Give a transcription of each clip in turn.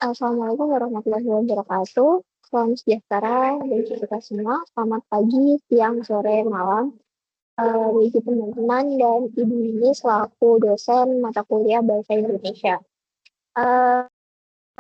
Assalamualaikum warahmatullahi wabarakatuh. Salam sejahtera bagi kita semua. Selamat pagi, siang, sore, malam. Bagi teman-teman dan ibu ini selaku dosen mata kuliah Bahasa Indonesia. Eh,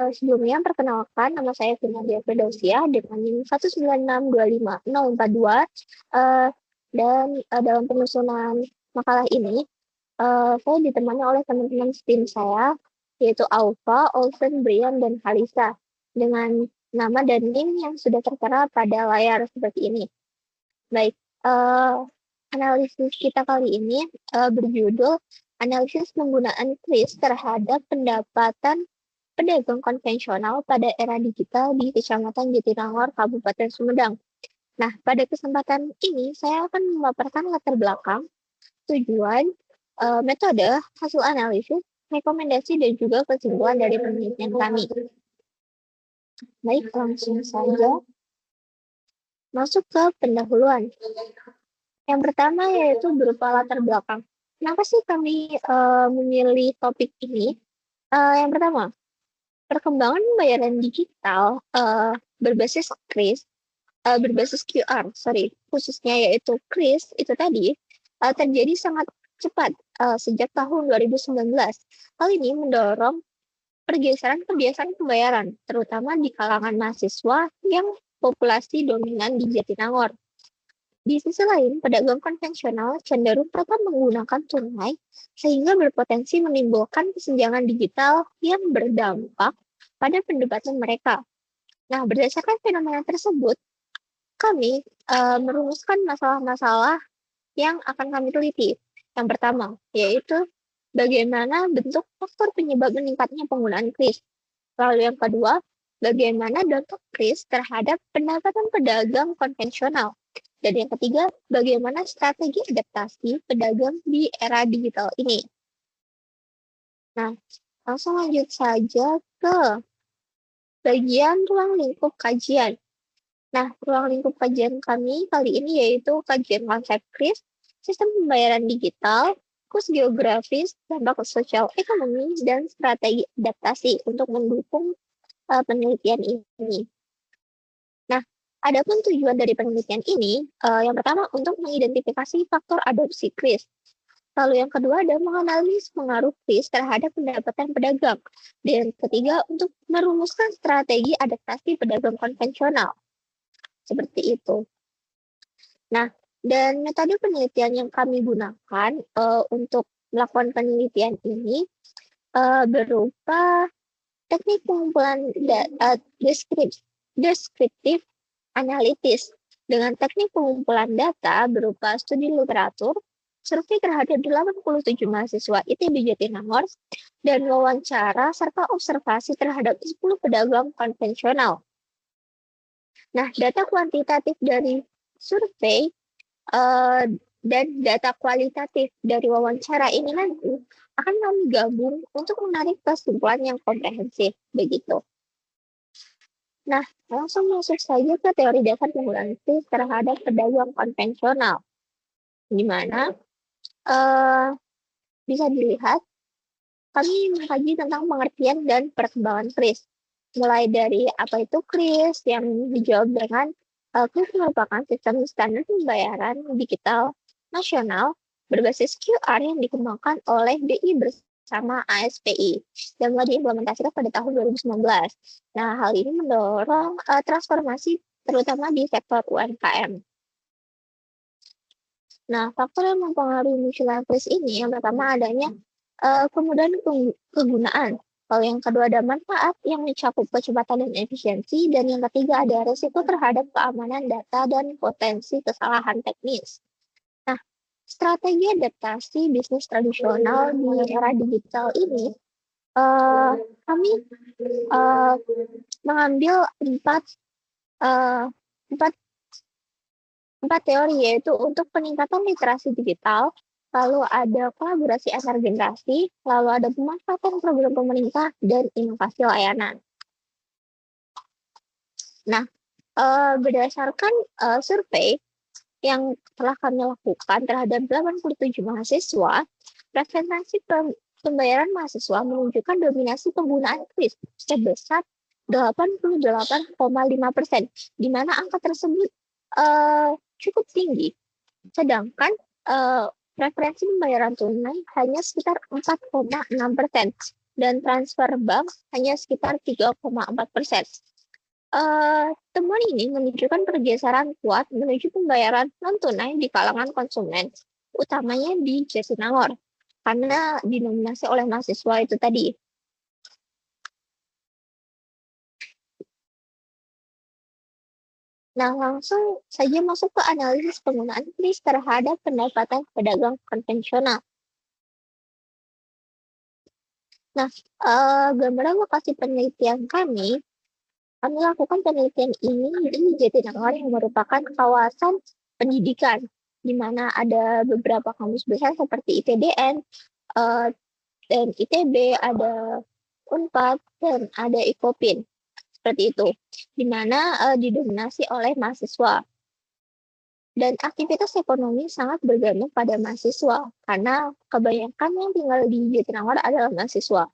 Sebelumnya, perkenalkan nama saya Firnadia Firdausia dengan NIM 196254042. Eh, dan dalam penyusunan makalah ini, saya ditemani oleh teman-teman tim saya, yaitu Alfa, Olsen, Brian, dan Halisa, dengan nama dan NIM yang sudah tertera pada layar seperti ini. Baik, analisis kita kali ini berjudul Analisis Penggunaan kris terhadap Pendapatan Pedagang Konvensional pada Era Digital di Kecamatan Jatinangor, Kabupaten Sumedang. Nah, pada kesempatan ini saya akan memaparkan latar belakang, tujuan, metode, hasil analisis, rekomendasi, dan juga kesimpulan dari penelitian kami. Baik, langsung saja masuk ke pendahuluan. Yang pertama yaitu berupa latar belakang. Kenapa sih kami memilih topik ini? Yang pertama, perkembangan pembayaran digital berbasis kris, berbasis QR, khususnya yaitu kris itu tadi terjadi sangat cepat sejak tahun 2019. Hal ini mendorong pergeseran kebiasaan pembayaran, terutama di kalangan mahasiswa yang populasi dominan di Jatinangor. Di sisi lain, pedagang konvensional cenderung tetap menggunakan tunai sehingga berpotensi menimbulkan kesenjangan digital yang berdampak pada pendapatan mereka. Nah, berdasarkan fenomena tersebut, kami merumuskan masalah-masalah yang akan kami teliti. Yang pertama, yaitu bagaimana bentuk faktor penyebab meningkatnya penggunaan kris. Lalu yang kedua, bagaimana dampak kris terhadap pendapatan pedagang konvensional. Dan yang ketiga, bagaimana strategi adaptasi pedagang di era digital ini. Nah, langsung lanjut saja ke bagian ruang lingkup kajian. Nah, ruang lingkup kajian kami kali ini yaitu kajian konsep kris, sistem pembayaran digital, kurs geografis, dampak sosial ekonomi, dan strategi adaptasi untuk mendukung penelitian ini. Nah, adapun tujuan dari penelitian ini, yang pertama untuk mengidentifikasi faktor adopsi kris. Lalu yang kedua adalah menganalisis pengaruh kris terhadap pendapatan pedagang. Dan ketiga untuk merumuskan strategi adaptasi pedagang konvensional. Seperti itu. Nah, dan metode penelitian yang kami gunakan untuk melakukan penelitian ini berupa teknik pengumpulan deskriptif analitis dengan teknik pengumpulan data berupa studi literatur, survei terhadap 87 mahasiswa ITB Jatinangor, dan wawancara serta observasi terhadap 10 pedagang konvensional. Nah, data kuantitatif dari survei dan data kualitatif dari wawancara ini nanti akan kami gabung untuk menarik kesimpulan yang komprehensif, begitu. Nah, langsung masuk saja ke teori dasar penggunaan kris terhadap pedagang konvensional. Di mana bisa dilihat, kami mengkaji tentang pengertian dan perkembangan kris. Mulai dari apa itu kris yang dijawab dengan kris merupakan sistem standar pembayaran digital nasional berbasis QR yang dikembangkan oleh BI bersama ASPI dan mulai diimplementasikan pada tahun 2019. Nah, hal ini mendorong transformasi terutama di sektor UMKM. Nah, faktor yang mempengaruhi munculnya kris ini yang pertama adanya kemudahan kegunaan. Lalu yang kedua ada manfaat yang mencakup kecepatan dan efisiensi. Dan yang ketiga ada resiko terhadap keamanan data dan potensi kesalahan teknis. Nah, strategi adaptasi bisnis tradisional di era digital ini, kami mengambil empat teori, yaitu untuk peningkatan literasi digital, lalu ada kolaborasi antar generasi, lalu ada pemanfaatan program pemerintah, dan inovasi layanan. Nah, berdasarkan survei yang telah kami lakukan terhadap 87 mahasiswa, preferensi pembayaran mahasiswa menunjukkan dominasi penggunaan kris sebesar 88,5%, di mana angka tersebut cukup tinggi. Sedangkan preferensi pembayaran tunai hanya sekitar 4,6% dan transfer bank hanya sekitar 3,4%. Temuan ini menunjukkan pergeseran kuat menuju pembayaran non-tunai di kalangan konsumen, utamanya di Jatinangor, karena didominasi oleh mahasiswa itu tadi. Nah, langsung saja masuk ke analisis penggunaan kris terhadap pendapatan pedagang konvensional. Nah, gambaran lokasi penelitian kami lakukan penelitian ini di Jatinangor yang merupakan kawasan pendidikan, di mana ada beberapa kampus besar seperti ITDN, dan ITB, ada Unpad, dan ada IKOPIN. Seperti itu, di mana didominasi oleh mahasiswa. Dan aktivitas ekonomi sangat bergantung pada mahasiswa, karena kebanyakan yang tinggal di Jatinangor adalah mahasiswa.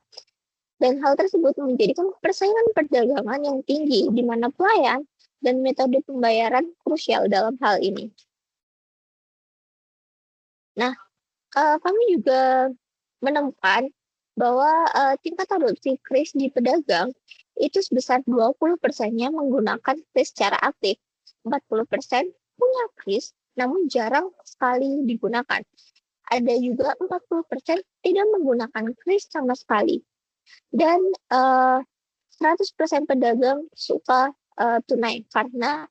Dan hal tersebut menjadikan persaingan perdagangan yang tinggi, di mana pelayan dan metode pembayaran krusial dalam hal ini. Nah, kami juga menemukan bahwa tingkat adopsi kris di pedagang itu sebesar 20%-nya menggunakan kris secara aktif, 40% punya kris namun jarang sekali digunakan. Ada juga 40% tidak menggunakan kris sama sekali. Dan 100% pedagang suka tunai karena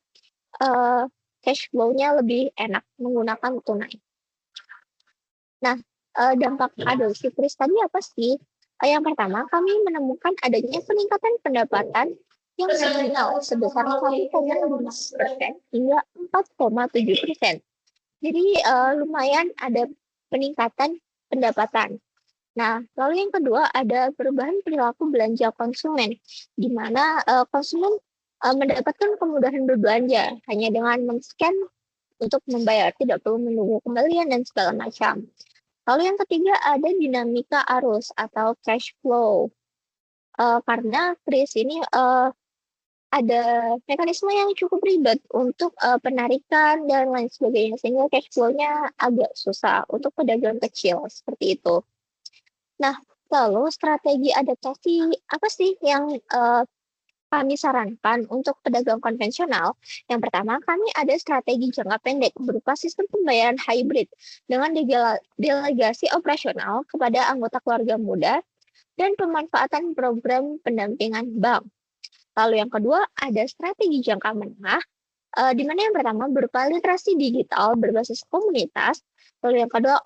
cash flow-nya lebih enak menggunakan tunai. Nah, dampak adopsi kris tadi apa sih? Yang pertama, kami menemukan adanya peningkatan pendapatan yang nominal sebesar 1,5% hingga 4,7%. Jadi lumayan ada peningkatan pendapatan. Nah, lalu yang kedua ada perubahan perilaku belanja konsumen, di mana konsumen mendapatkan kemudahan berbelanja hanya dengan men-scan untuk membayar, tidak perlu menunggu kembalian dan segala macam. Lalu yang ketiga ada dinamika arus atau cash flow. Karena kris ini ada mekanisme yang cukup ribet untuk penarikan dan lain sebagainya, sehingga cash flow-nya agak susah untuk pedagang kecil, seperti itu. Nah, lalu strategi adaptasi apa sih yang kami sarankan untuk pedagang konvensional? Yang pertama, kami ada strategi jangka pendek berupa sistem pembayaran hybrid dengan delegasi operasional kepada anggota keluarga muda dan pemanfaatan program pendampingan bank. Lalu yang kedua, ada strategi jangka menengah, di mana yang pertama berupa literasi digital berbasis komunitas, lalu yang kedua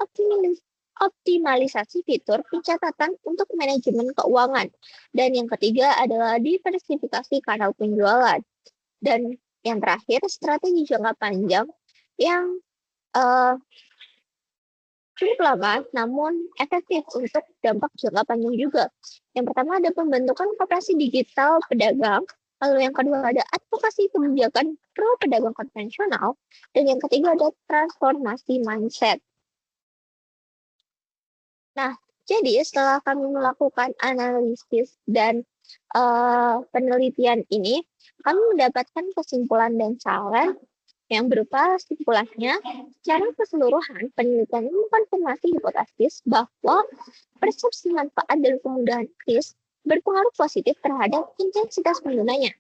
optimalisasi fitur pencatatan untuk manajemen keuangan, dan yang ketiga adalah diversifikasi kanal penjualan, dan yang terakhir strategi jangka panjang yang cukup lama namun efektif untuk dampak jangka panjang juga. Yang pertama ada pembentukan koperasi digital pedagang, lalu yang kedua ada advokasi kebijakan pro pedagang konvensional, dan yang ketiga ada transformasi mindset. Nah, jadi setelah kami melakukan analisis dan penelitian ini, kami mendapatkan kesimpulan dan saran yang berupa kesimpulannya, secara keseluruhan penelitian ini mengkonfirmasi hipotesis bahwa persepsi manfaat dan kemudahan kris berpengaruh positif terhadap intensitas penggunanya.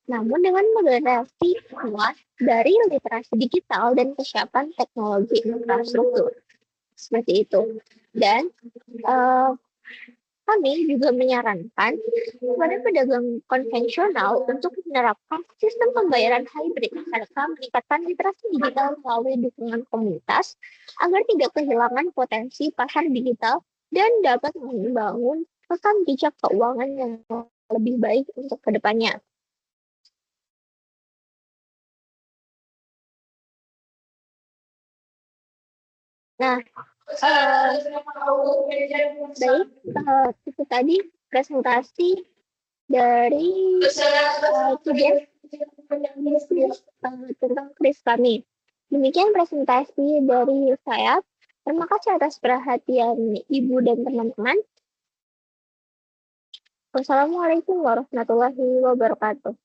Namun dengan moderasi kuat dari literasi digital dan kesiapan teknologi infrastruktur. Seperti itu. Dan kami juga menyarankan kepada pedagang konvensional untuk menerapkan sistem pembayaran hybrid serta meningkatkan literasi digital melalui dukungan komunitas agar tidak kehilangan potensi pasar digital dan dapat membangun rekam jejak keuangan yang lebih baik untuk kedepannya. Nah, baik, itu tadi presentasi dari tugas tentang kris kami. Demikian presentasi dari saya. Terima kasih atas perhatian Ibu dan teman-teman. Wassalamualaikum warahmatullahi wabarakatuh.